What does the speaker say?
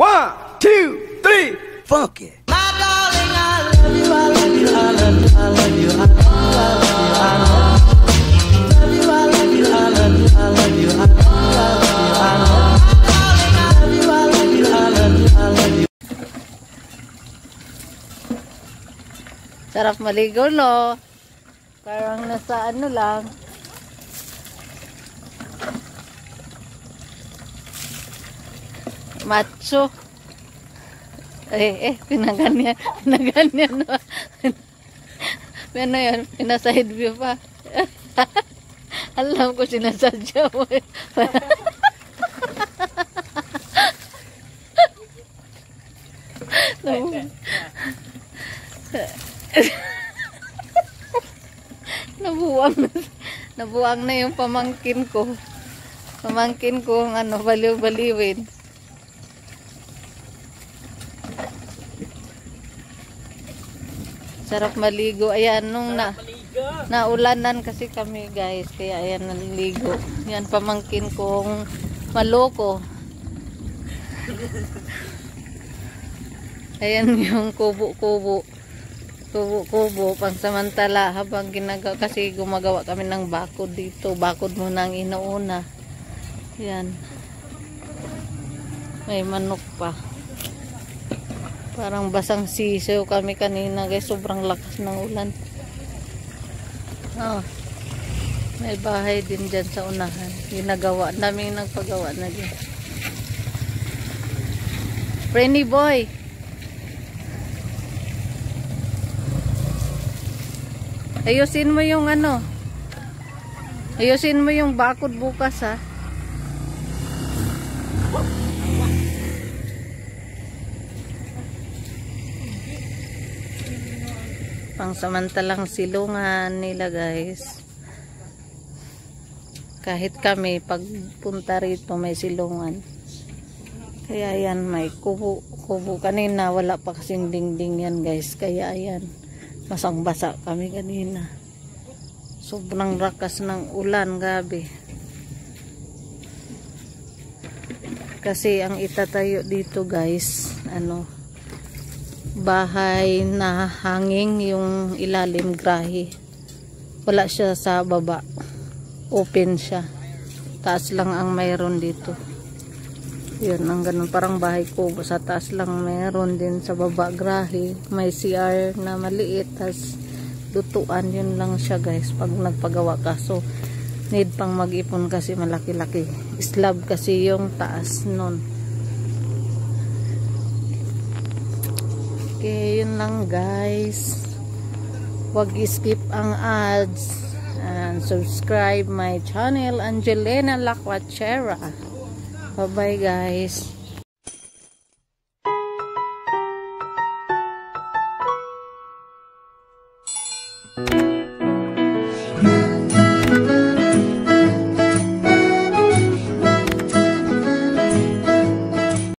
One, two, three, funk it. My darling, I love you, I love you, I love you, I love you, I love you, I love you, I love you, I love you, I love you, I love you, I love you, I love you, I love you, I love you. Sarap maligo, no? Parang nasa ano lang. Macho. Pinaganyan. Pinaganyan. No? Ano yan? Pinaside view pa. Alam ko sinasadya mo. Nabuwang na yung pamangkin ko. Pamangkin ko ang ano, baliw-baliwin. Sarap maligo. Ayan, nung naulanan kasi kami, guys. Kaya ayan, naligo. Yan, pamangkin kong maloko. Ayan yung kubo-kubo. Kubo-kubo, pangsamantala. Habang ginagawa, kasi gumagawa kami ng bakod dito. Bakod muna ang inuuna. Ayan. May manok pa. Parang basang sisew kami kanina, guys. Sobrang lakas ng ulan. May bahay din dyan sa unahan. Ginagawa namin, nagpagawa na dyan. Frenny boy. Ayusin mo yung ano. Ayusin mo yung bakod bukas, ha. Pangsamantalang silungan nila, guys. Kahit kami pagpunta rito may silungan. Kaya yan, may kubo kanina, wala pa kasing dingding yan, guys. Kaya ayan, basang-basa kami kanina. Sobrang rakas ng ulan, gabi. Kasi ang itatayo dito, guys, ano, bahay na hanging, yung ilalim grahe. Wala siya sa baba. Open siya. Taas lang ang mayroon dito. Yun, ang ganun. Parang bahay kubo. Sa taas lang mayroon din. Sa baba grahe. May CR na maliit. Tas lutuan. Yun lang siya, guys. Pag nagpagawa ka. So, need pang mag-ipon kasi malaki-laki. Slab kasi yung taas nun. Okay, yun lang, guys. Huwag skip ang ads. And subscribe my channel, Angelina Laquachera. Bye-bye, guys.